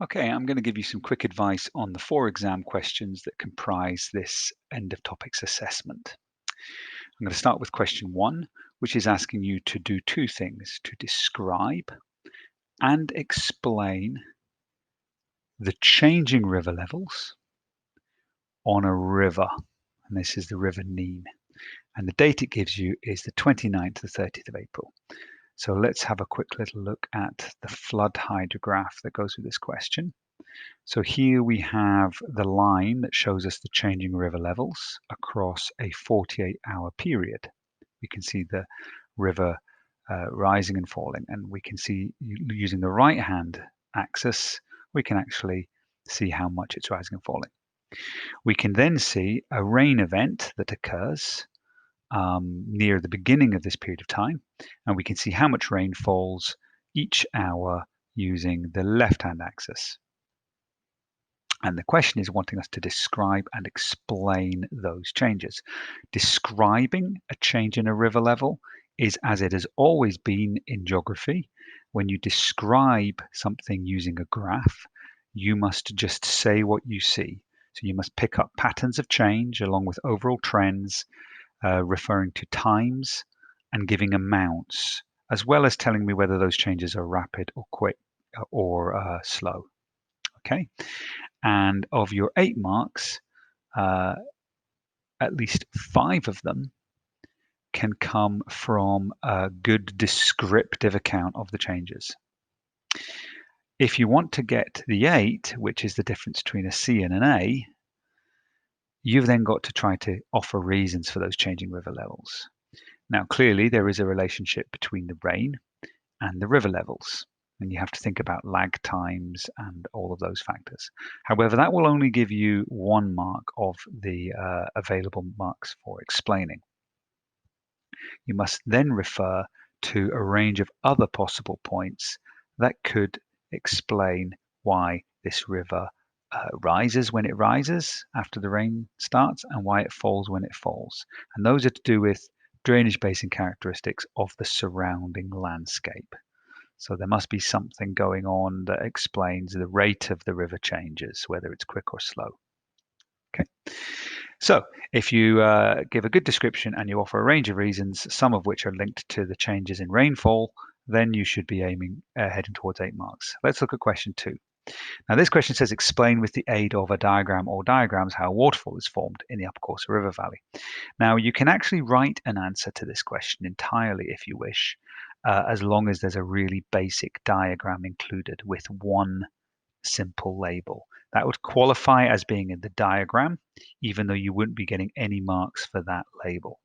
Okay, I'm going to give you some quick advice on the 4 exam questions that comprise this end of topics assessment. I'm going to start with question 1, which is asking you to do 2 things: to describe and explain the changing river levels on a river. And this is the river Nene. And the date it gives you is the 29th to the 30th of April. So let's have a quick little look at the flood hydrograph that goes with this question. So here we have the line that shows us the changing river levels across a 48-hour period. We can see the river rising and falling, and we can see using the right-hand axis, we can actually see how much it's rising and falling. We can then see a rain event that occurs near the beginning of this period of time, and we can see how much rain falls each hour using the left-hand axis. And the question is wanting us to describe and explain those changes. Describing a change in a river level is as it has always been in geography. When you describe something using a graph, you must just say what you see. So you must pick up patterns of change along with overall trends, referring to times and giving amounts, as well as telling me whether those changes are rapid or quick or slow. Okay. And of your 8 marks, at least 5 of them can come from a good descriptive account of the changes. If you want to get the 8, which is the difference between a C and an A, you've then got to try to offer reasons for those changing river levels. Now, clearly, there is a relationship between the rain and the river levels, and you have to think about lag times and all of those factors. However, that will only give you 1 mark of the available marks for explaining. You must then refer to a range of other possible points that could explain why this river rises when it rises after the rain starts and why it falls when it falls. And those are to do with drainage basin characteristics of the surrounding landscape. So there must be something going on that explains the rate of the river changes, whether it's quick or slow. Okay. So if you give a good description and you offer a range of reasons, some of which are linked to the changes in rainfall, then you should be aiming heading towards 8 marks. Let's look at question 2. Now this question says explain with the aid of a diagram or diagrams how a waterfall is formed in the Upper Corsa River Valley. Now you can actually write an answer to this question entirely if you wish, as long as there's a really basic diagram included with one simple label. That would qualify as being in the diagram, even though you wouldn't be getting any marks for that label.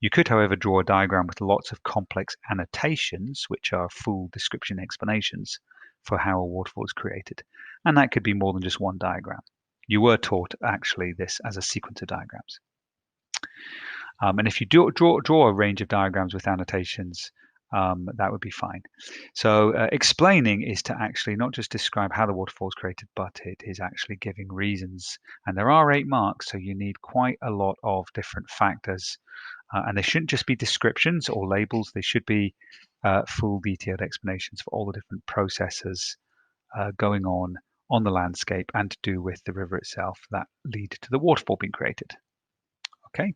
You could, however, draw a diagram with lots of complex annotations, which are full description explanations for how a waterfall is created. And that could be more than just one diagram. You were taught actually this as a sequence of diagrams. And if you draw a range of diagrams with annotations, that would be fine. So explaining is to actually not just describe how the waterfall is created, but it is actually giving reasons. And there are 8 marks, so you need quite a lot of different factors. And they shouldn't just be descriptions or labels. They should be full detailed explanations for all the different processes going on the landscape and to do with the river itself that lead to the waterfall being created. Okay.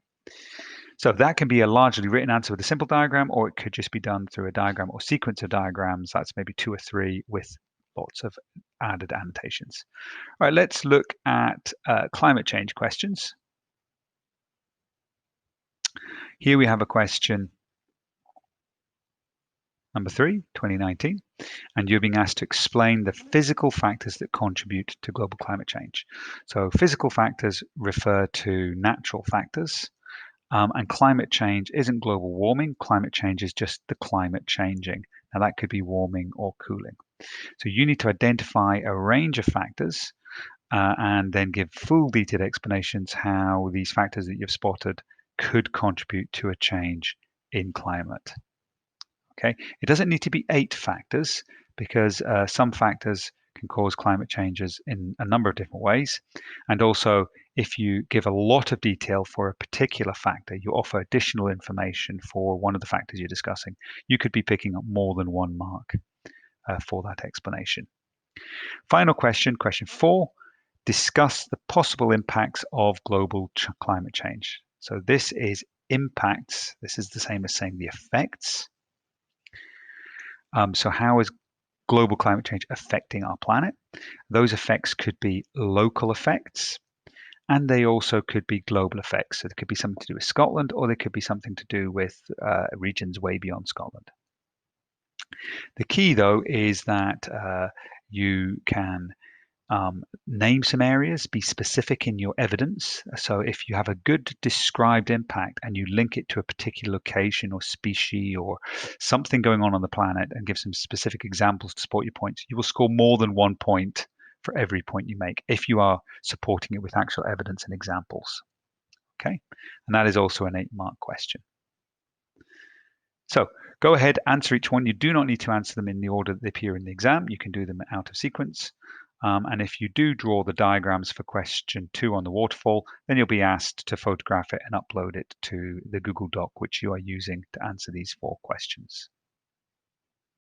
So that can be a largely written answer with a simple diagram, or it could just be done through a diagram or sequence of diagrams. That's maybe 2 or 3 with lots of added annotations. All right, let's look at climate change questions. Here we have a question number 3, 2019, and you're being asked to explain the physical factors that contribute to global climate change. So physical factors refer to natural factors. And climate change isn't global warming. Climate change is just the climate changing. Now that could be warming or cooling. So you need to identify a range of factors and then give full detailed explanations how these factors that you've spotted could contribute to a change in climate. Okay, it doesn't need to be 8 factors because some factors can cause climate changes in a number of different ways. And also, if you give a lot of detail for a particular factor, you offer additional information for one of the factors you're discussing, you could be picking up more than 1 mark for that explanation. Final question, question 4. Discuss the possible impacts of global climate change. So this is impacts. This is the same as saying the effects. So how is global climate change affecting our planet? Those effects could be local effects, and they also could be global effects. So there could be something to do with Scotland, or there could be something to do with regions way beyond Scotland. The key, though, is that you can name some areas, be specific in your evidence. So if you have a good described impact and you link it to a particular location or species or something going on the planet and give some specific examples to support your points, you will score more than 1 point for every point you make if you are supporting it with actual evidence and examples. Okay, and that is also an 8-mark question. So go ahead, answer each one. You do not need to answer them in the order that they appear in the exam. You can do them out of sequence. And if you do draw the diagrams for question 2 on the waterfall, then you'll be asked to photograph it and upload it to the Google Doc, which you are using to answer these 4 questions.